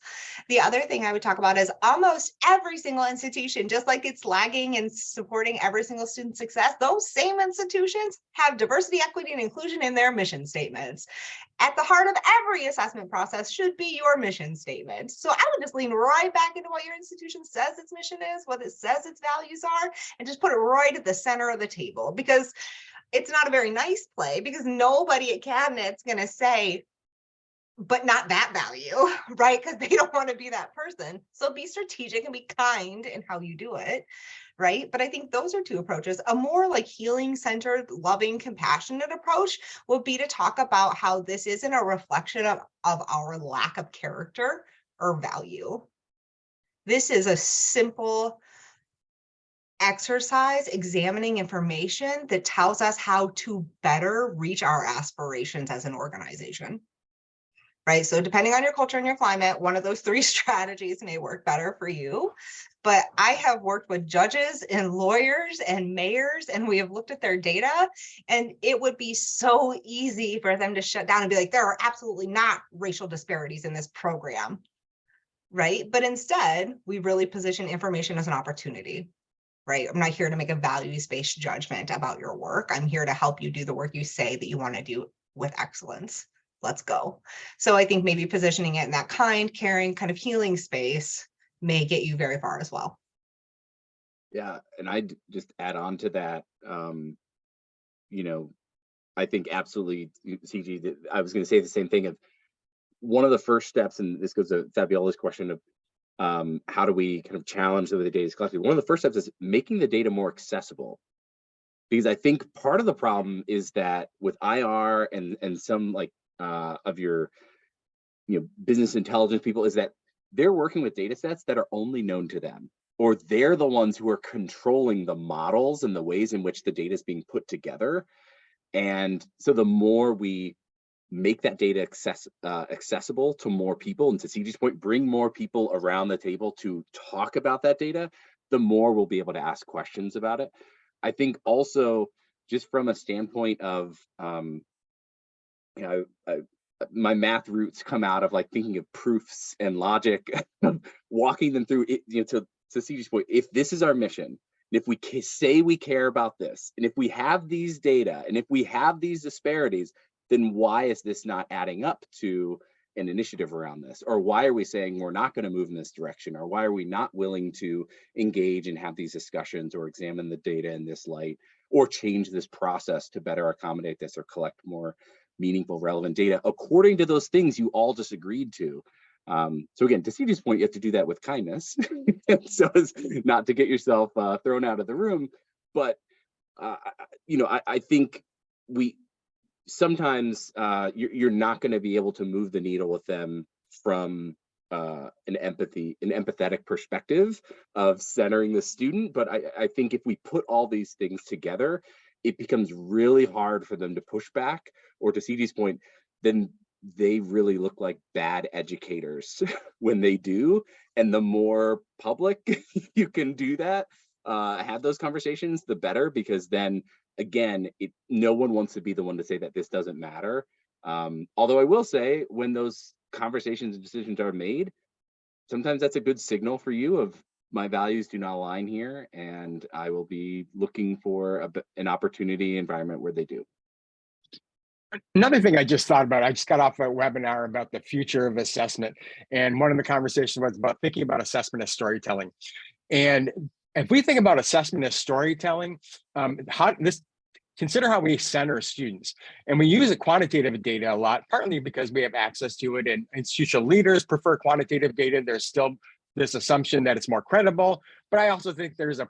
D: The other thing I would talk about is almost every single institution, just like it's lagging in supporting every single student's success, those same institutions have diversity, equity, and inclusion in their mission statements. At the heart of every assessment process should be your mission statement. So I would just lean right back into what your institution says its mission is, what it says its values are, and just put it right at the center of the table, because it's not a very nice play, because nobody at cabinet's going to say, but not that value, right? Because they don't want to be that person. So be strategic and be kind in how you do it, right? But I think those are two approaches. A more like healing-centered, loving, compassionate approach would be to talk about how this isn't a reflection of our lack of character or value. This is a simple exercise examining information that tells us how to better reach our aspirations as an organization. Right. So depending on your culture and your climate, one of those 3 strategies may work better for you. But I have worked with judges and lawyers and mayors, and we have looked at their data, and it would be so easy for them to shut down and be like, there are absolutely not racial disparities in this program. Right. But instead, we really position information as an opportunity. Right. I'm not here to make a values-based judgment about your work. I'm here to help you do the work you say that you want to do with excellence. Let's go. So I think maybe positioning it in that kind, caring, kind of healing space may get you very far as well.
E: Yeah, and I'd just add on to that. You know, I think absolutely, Ciji, I was going to say the same thing of one of the first steps, and this goes to Fabiola's question of how do we kind of challenge the data is collected. One of the first steps is making the data more accessible, because I think part of the problem is that with IR and some like of your business intelligence people is that they're working with data sets that are only known to them, or they're the ones who are controlling the models and the ways in which the data is being put together. And so the more we make that data accessible to more people, and to Ciji's point, bring more people around the table to talk about that data, the more we'll be able to ask questions about it. I think also just from a standpoint of my math roots come out of like thinking of proofs and logic, walking them through it, to Ciji's point, if this is our mission, and if we say we care about this, and if we have these data, and if we have these disparities, then why is this not adding up to an initiative around this? Or why are we saying we're not going to move in this direction? Or why are we not willing to engage and have these discussions or examine the data in this light, or change this process to better accommodate this or collect more meaningful, relevant data according to those things you all just agreed to? So again, to Ciji's point, you have to do that with kindness, so as not to get yourself thrown out of the room. But I think we sometimes you're not going to be able to move the needle with them from an empathetic perspective of centering the student. But I think if we put all these things together, it becomes really hard for them to push back. Or to Ciji's point, then they really look like bad educators when they do. And the more public you can do that, have those conversations, the better, because then again, no one wants to be the one to say that this doesn't matter. Although I will say, when those conversations and decisions are made, sometimes that's a good signal for you of, my values do not align here, and I will be looking for an opportunity environment where they do.
B: Another thing I just thought about, I just got off a webinar about the future of assessment. And one of the conversations was about thinking about assessment as storytelling. And if we think about assessment as storytelling, consider how we center students. And we use quantitative data a lot, partly because we have access to it, and institutional leaders prefer quantitative data. There's still this assumption that it's more credible. But I also think there's a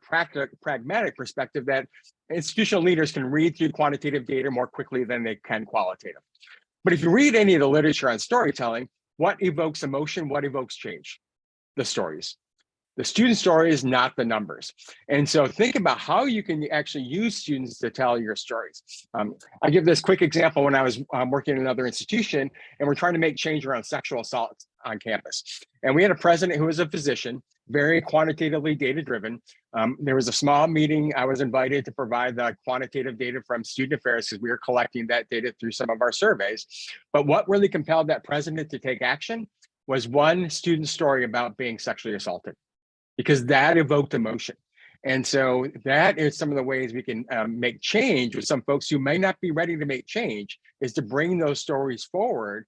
B: pragmatic perspective that institutional leaders can read through quantitative data more quickly than they can qualitative. But if you read any of the literature on storytelling, what evokes emotion, what evokes change? The stories. The student story is not the numbers. And so think about how you can actually use students to tell your stories. I give this quick example when I was working in another institution, and we're trying to make change around sexual assault on campus. And we had a president who was a physician, very quantitatively data-driven. There was a small meeting. I was invited to provide the quantitative data from student affairs because we were collecting that data through some of our surveys. But what really compelled that president to take action was one student story about being sexually assaulted, because that evoked emotion. And so that is some of the ways we can make change with some folks who may not be ready to make change, is to bring those stories forward,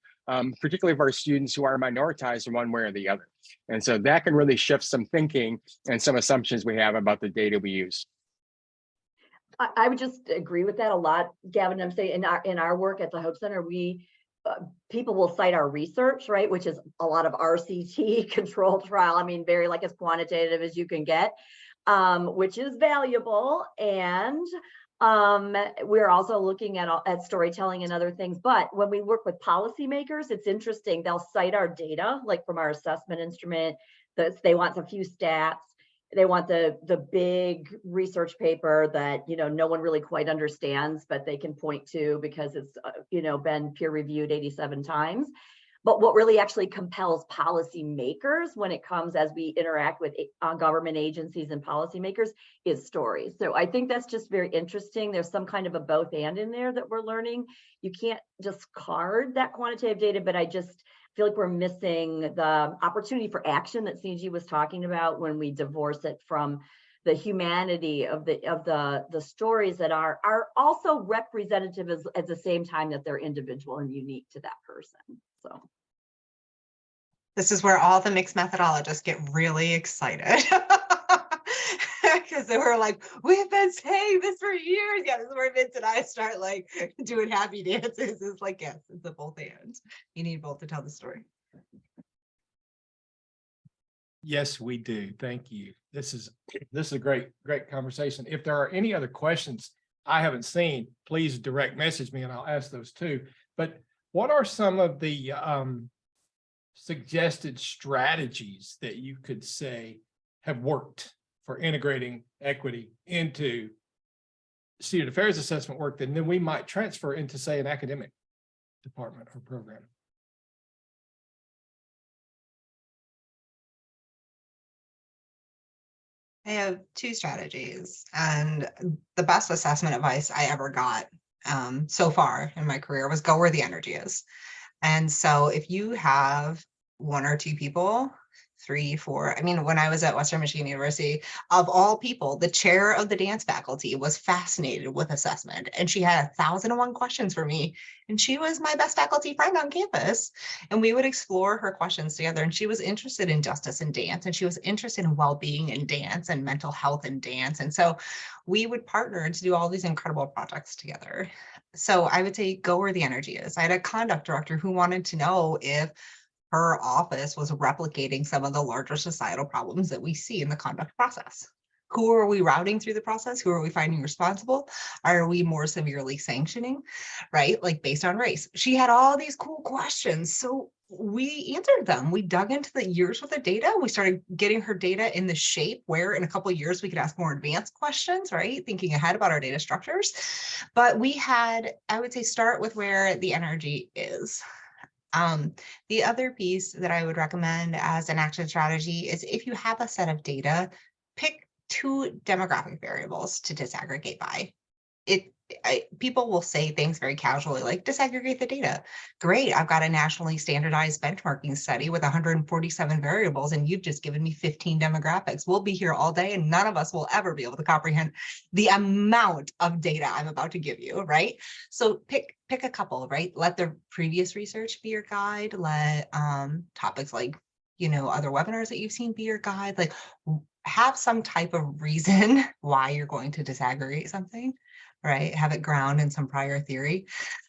B: particularly of our students who are minoritized in one way or the other. And so that can really shift some thinking and some assumptions we have about the data we use.
C: I would just agree with that a lot, Gavin. I'm saying in our work at the Hope Center, people will cite our research, right, which is a lot of RCT controlled trial. I mean, very like as quantitative as you can get, which is valuable. And we're also looking at storytelling and other things. But when we work with policymakers, it's interesting. They'll cite our data, like from our assessment instrument. They want a few stats. They want the big research paper that no one really quite understands, but they can point to because it's been peer reviewed 87 times. But what really actually compels policymakers when it comes as we interact with government agencies and policymakers is stories. So I think that's just very interesting. There's some kind of a both and in there that we're learning. You can't discard that quantitative data, but I just feel like we're missing the opportunity for action that Ciji was talking about when we divorce it from the humanity of the stories that are also representative at the same time that they're individual and unique to that person. So
D: this is where all the mixed methodologists get really excited. Because they were like, we've been saying this for years. Yeah, this is where Vince and I start like doing happy dances. It's like, yes, it's a both and. You need both to tell the story.
A: Yes, we do. Thank you. This is a great conversation. If there are any other questions I haven't seen, please direct message me and I'll ask those too. But what are some of the suggested strategies that you could say have worked for integrating equity into student affairs assessment work that then we might transfer into, say, an academic department or program?
D: I have two strategies, and the best assessment advice I ever got so far in my career was go where the energy is. And so if you have 1 or 2 people, 3, 4, I mean, when I was at Western Michigan University, of all people, the chair of the dance faculty was fascinated with assessment. And she had 1,001 questions for me. And she was my best faculty friend on campus. And we would explore her questions together. And she was interested in justice in dance. And she was interested in well-being in dance and mental health in dance. And so we would partner to do all these incredible projects together. So I would say go where the energy is. I had a conduct director who wanted to know if her office was replicating some of the larger societal problems that we see in the conduct process. Who are we routing through the process? Who are we finding responsible? Are we more severely sanctioning, right? Like based on race. She had all these cool questions. So we answered them. We dug into the years worth of data. We started getting her data in the shape where in a couple of years we could ask more advanced questions, right? Thinking ahead about our data structures. But we had, I would say, start with where the energy is. The other piece that I would recommend as an action strategy is if you have a set of data, pick 2 demographic variables to disaggregate by. People will say things very casually like disaggregate the data. Great, I've got a nationally standardized benchmarking study with 147 variables and you've just given me 15 demographics. We'll be here all day and none of us will ever be able to comprehend the amount of data I'm about to give you, right? So pick a couple, right? Let the previous research be your guide. Let topics like, other webinars that you've seen be your guide. Like have some type of reason why you're going to disaggregate something. Right, have it ground in some prior theory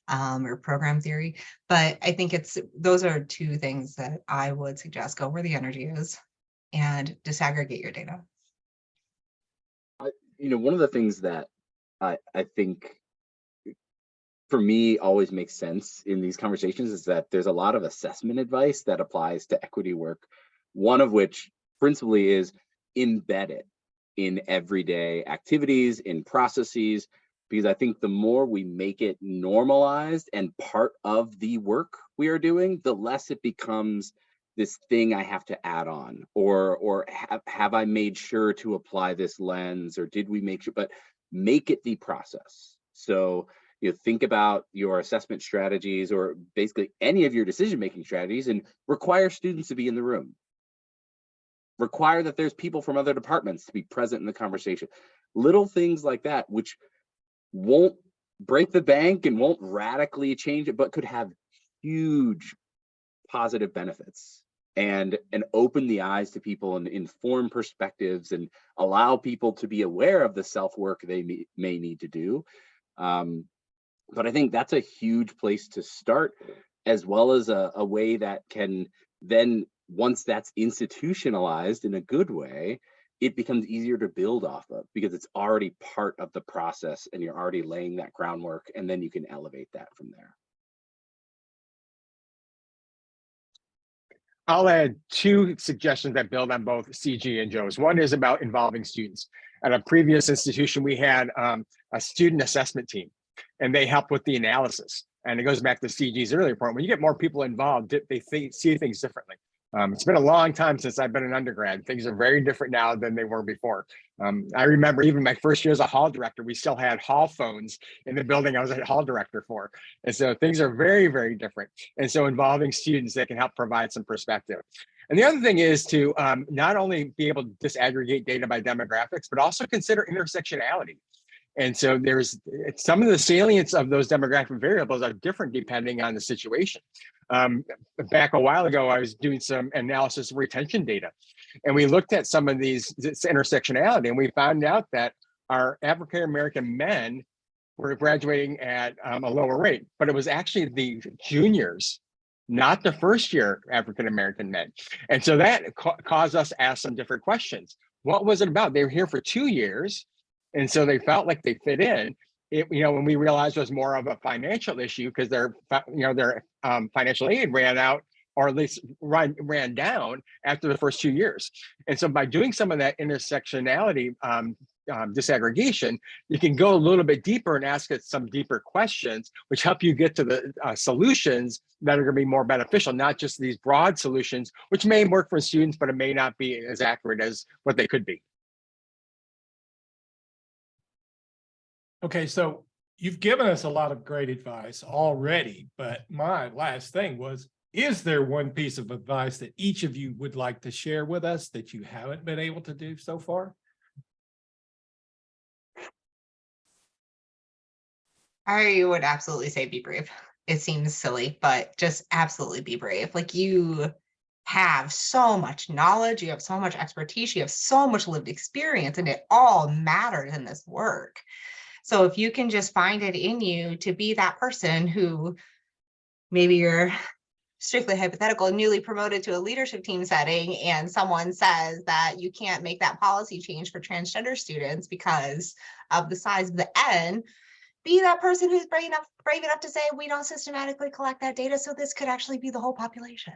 D: or program theory. But I think those are 2 things that I would suggest. Go where the energy is and disaggregate your data.
E: One of the things that I think for me always makes sense in these conversations is that there's a lot of assessment advice that applies to equity work, one of which principally is embed it in everyday activities, in processes, because I think the more we make it normalized and part of the work we are doing, the less it becomes this thing I have to add on, or have I made sure to apply this lens, or did we make sure, but make it the process. So think about your assessment strategies or basically any of your decision-making strategies and require students to be in the room. Require that there's people from other departments to be present in the conversation. Little things like that, which won't break the bank and won't radically change it, but could have huge positive benefits and open the eyes to people and inform perspectives and allow people to be aware of the self-work they may need to do. But I think that's a huge place to start, as well as a way that can then, once that's institutionalized in a good way, it becomes easier to build off of because it's already part of the process and you're already laying that groundwork, and then you can elevate that from there.
B: I'll add 2 suggestions that build on both CG and Joe's. One is about involving students. At a previous institution, we had a student assessment team, and they help with the analysis. And it goes back to CG's earlier point. When you get more people involved, they see things differently. It's been a long time since I've been an undergrad. Things are very different now than they were before. I remember even my first year as a hall director, we still had hall phones in the building I was a hall director for. And so things are very, very different. And so involving students that can help provide some perspective. And the other thing is to not only be able to disaggregate data by demographics, but also consider intersectionality. And so there's some of the salience of those demographic variables are different depending on the situation. Back a while ago, I was doing some analysis of retention data, and we looked at some of this intersectionality, and we found out that our African-American men were graduating at a lower rate, but it was actually the juniors, not the first year African-American men. And so that caused us to ask some different questions. What was it about? They were here for 2 years, and so they felt like they fit in. When we realized it was more of a financial issue because their financial aid ran out, or at least ran down after the first 2 years. And so by doing some of that intersectionality disaggregation, you can go a little bit deeper and ask it some deeper questions, which help you get to the solutions that are going to be more beneficial, not just these broad solutions, which may work for students, but it may not be as accurate as what they could be.
A: Okay, so you've given us a lot of great advice already, but my last thing was, is there one piece of advice that each of you would like to share with us that you haven't been able to do so far?
D: I would absolutely say be brave. It seems silly, but just absolutely be brave. Like, you have so much knowledge, you have so much expertise, you have so much lived experience, and it all matters in this work. So if you can just find it in you to be that person who, maybe you're strictly hypothetical, newly promoted to a leadership team setting, and someone says that you can't make that policy change for transgender students because of the size of the N, be that person who's brave enough to say, we don't systematically collect that data, so this could actually be the whole population.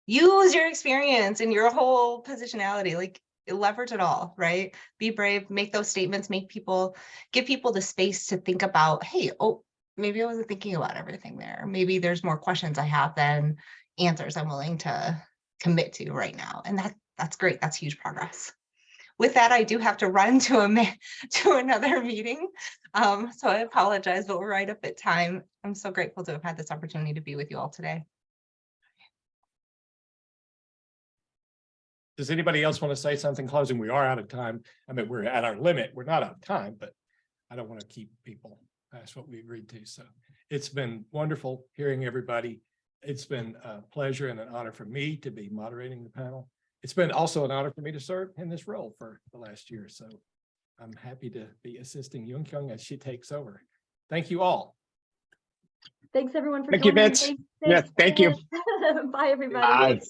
D: Use your experience and your whole positionality, like, leverage it all, right? Be brave, make those statements, give people the space to think about, hey, oh, maybe I wasn't thinking about everything there. Maybe there's more questions I have than answers I'm willing to commit to right now. And that's great. That's huge progress. With that, I do have to run to another meeting. So I apologize, but we're right up at time. I'm so grateful to have had this opportunity to be with you all today.
A: Does anybody else want to say something closing? We are out of time. I mean, we're at our limit. We're not out of time, but I don't want to keep people past what we agreed to. So it's been wonderful hearing everybody. It's been a pleasure and an honor for me to be moderating the panel. It's been also an honor for me to serve in this role for the last year. So I'm happy to be assisting Lundquist as she takes over. Thank you all.
C: Thanks everyone for
B: Thank you,
C: joining.
B: Vince.
C: Thanks,
B: Yes, thank you.
C: Bye, everybody.
B: Bye.